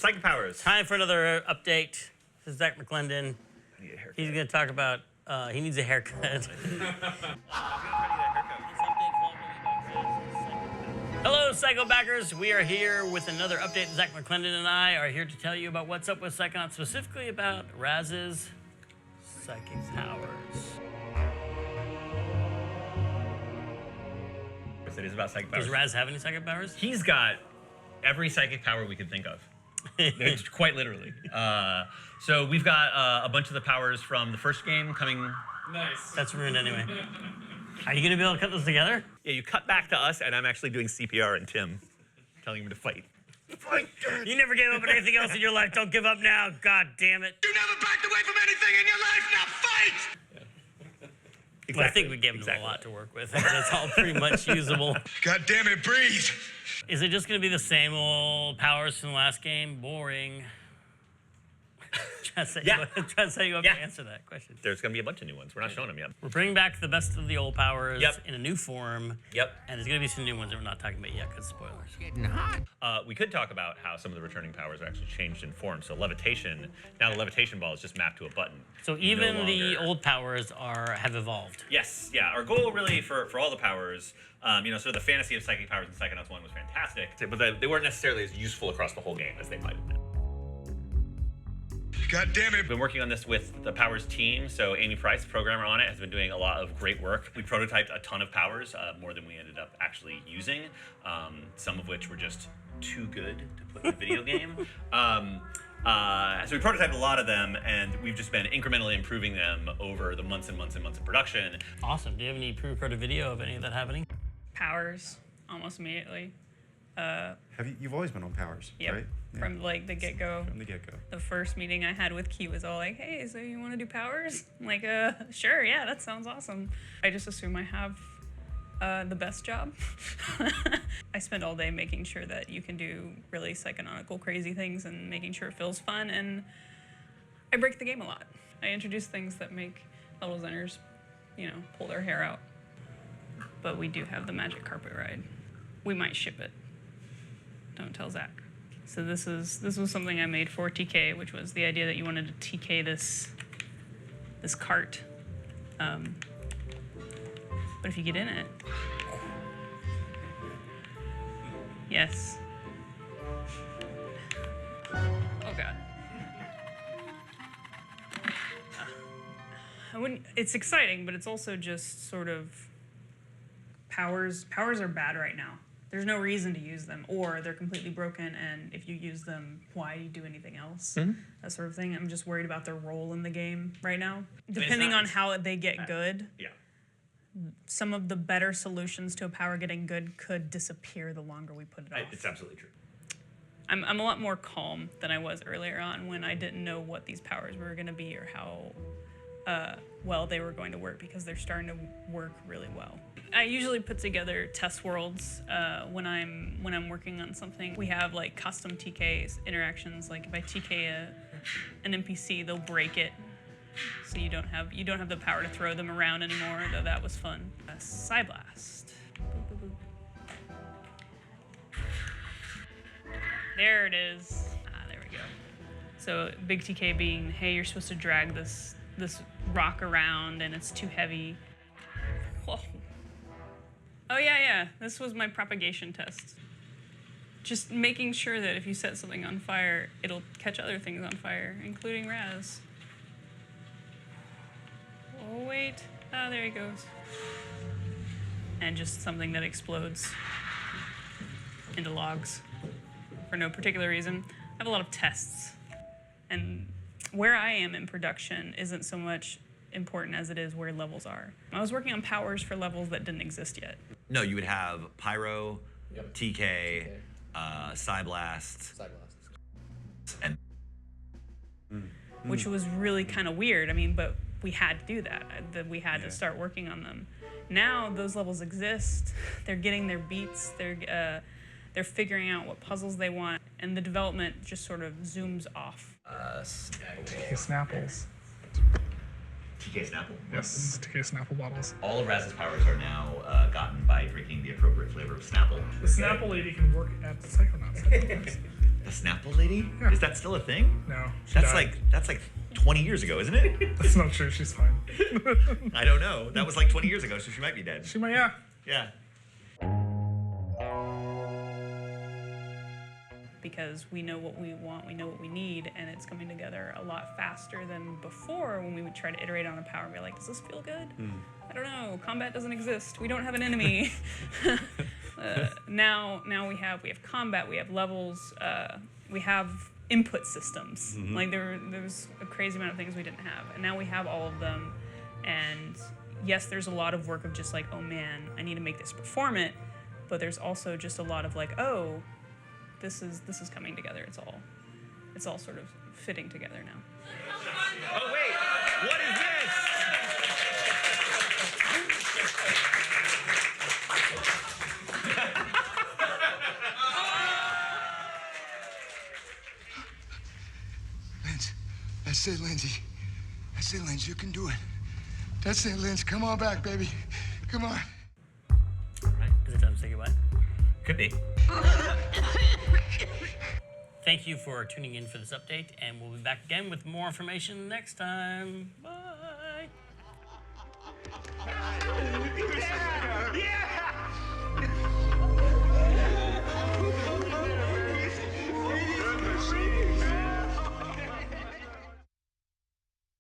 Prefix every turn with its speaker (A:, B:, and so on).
A: Psychic powers.
B: Time for another update. This is Zach McClendon.
A: I need a haircut.
B: He's going to talk about, he needs a haircut. Hello, Psycho backers. We are here with another update. Zach McClendon and I are here to tell you about what's up with Psychonauts, specifically about Raz's psychic powers.
A: It is about psychic powers.
B: Does Raz have any psychic powers?
A: He's got every psychic power we could think of. It's quite literally. So we've got a bunch of the powers from the first game coming.
C: Nice.
B: That's ruined anyway. Are you going to be able to cut those together?
A: Yeah, you cut back to us, and I'm actually doing CPR and Tim, telling him to fight. Fight!
B: You never gave up on anything else in your life. Don't give up now. God damn it.
D: You never backed away from anything in your life. Now fight!
A: Exactly.
B: Well, I think we gave him a lot to work with. It's all pretty much usable.
D: God damn it, breathe!
B: Is it just going to be the same old powers from the last game? Boring. Try to set you up to answer that question.
A: There's going to be a bunch of new ones. We're not showing them yet.
B: We're bringing back the best of the old powers in a new form.
A: Yep.
B: And there's going to be some new ones that we're not talking about yet because spoilers.
D: Getting hot.
A: We could talk about how some of the returning powers are actually changed in form. So levitation, now the levitation ball is just mapped to a button.
B: So even the old powers have evolved.
A: Yes, yeah. Our goal really for all the powers, sort of the fantasy of psychic powers in Psychonauts 1 was fantastic, but they weren't necessarily as useful across the whole game as they might have been.
D: God damn it.
A: We've been working on this with the powers team, so Amy Price, the programmer on it, has been doing a lot of great work. We prototyped a ton of powers, more than we ended up actually using, some of which were just too good to put in a video game. So we prototyped a lot of them, and we've just been incrementally improving them over the months and months and months of production.
B: Awesome. Do you have any pre-recorded video of any of that happening?
E: Powers, almost immediately.
F: You've always been on powers,
E: Yep.
F: right? Yeah.
E: From like the get-go.
F: From the get-go.
E: The first meeting I had with Key was all like, hey, so you want to do powers? I'm like, sure, yeah, that sounds awesome. I just assume I have the best job. I spend all day making sure that you can do really psychonautical, crazy things and making sure it feels fun, and I break the game a lot. I introduce things that make level designers, pull their hair out. But we do have the magic carpet ride. We might ship it. Don't tell Zach. So this was something I made for TK, which was the idea that you wanted to TK this cart. But if you get in it, yes. Oh God. It's exciting, but it's also just sort of powers. Powers are bad right now. There's no reason to use them, or they're completely broken, and if you use them, why do anything else? That sort of thing. I'm just worried about their role in the game right now. Depending on how they get good, some of the better solutions to a power getting good could disappear the longer we put it off.
A: It's absolutely true.
E: I'm a lot more calm than I was earlier on when I didn't know what these powers were going to be or how well they were going to work, because they're starting to work really well. I usually put together test worlds when I'm working on something. We have like custom TK interactions. Like if I TK an NPC, they'll break it, so you don't have the power to throw them around anymore. Though that was fun. Psyblast. Boop, boop, boop. There it is. There we go. So big TK being, hey, you're supposed to drag this rock around and it's too heavy. Whoa. Oh yeah, this was my propagation test. Just making sure that if you set something on fire, it'll catch other things on fire, including Raz. Oh wait, there he goes. And just something that explodes into logs for no particular reason. I have a lot of tests, and where I am in production isn't so much important as it is where levels are. I was working on powers for levels that didn't exist yet.
G: No, you would have Pyro, TK, Psyblast, and
E: which was really kind of weird. I mean, but we had to do that. We had to start working on them. Now those levels exist. They're getting their beats. They're figuring out what puzzles they want, and the development just sort of zooms off.
C: TK Snapples.
A: TK Snapple?
C: Yes, TK Snapple bottles.
A: All of Raz's powers are now gotten by drinking the appropriate flavor of Snapple.
C: The Snapple lady can work at Psychonauts.
G: The Snapple lady?
C: Yeah.
G: Is that still a thing?
C: No. she
G: That's
C: died.
G: like 20 years ago, isn't it?
C: That's not true. She's fine.
G: I don't know. That was like 20 years ago, so she might be dead.
C: She might, yeah.
G: Yeah.
E: Because we know what we want, we know what we need, and it's coming together a lot faster than before when we would try to iterate on a power and be like, does this feel good? I don't know, combat doesn't exist, we don't have an enemy. Now we have combat, we have levels, we have input systems. Like there's a crazy amount of things we didn't have, and now we have all of them. And yes, there's a lot of work of just like, oh man, I need to make this performant, but there's also just a lot of like, oh, this is coming together. It's all sort of fitting together now.
G: Oh, wait. What is this?
D: Lynch. That's it, Lindsay. That's it, Lynch. You can do it. That's it, Lynch. Come on back, baby. Come on.
B: Right? Is it time to say goodbye?
G: Could be.
B: Thank you for tuning in for this update, and we'll be back again with more information next time. Bye.
D: Yeah!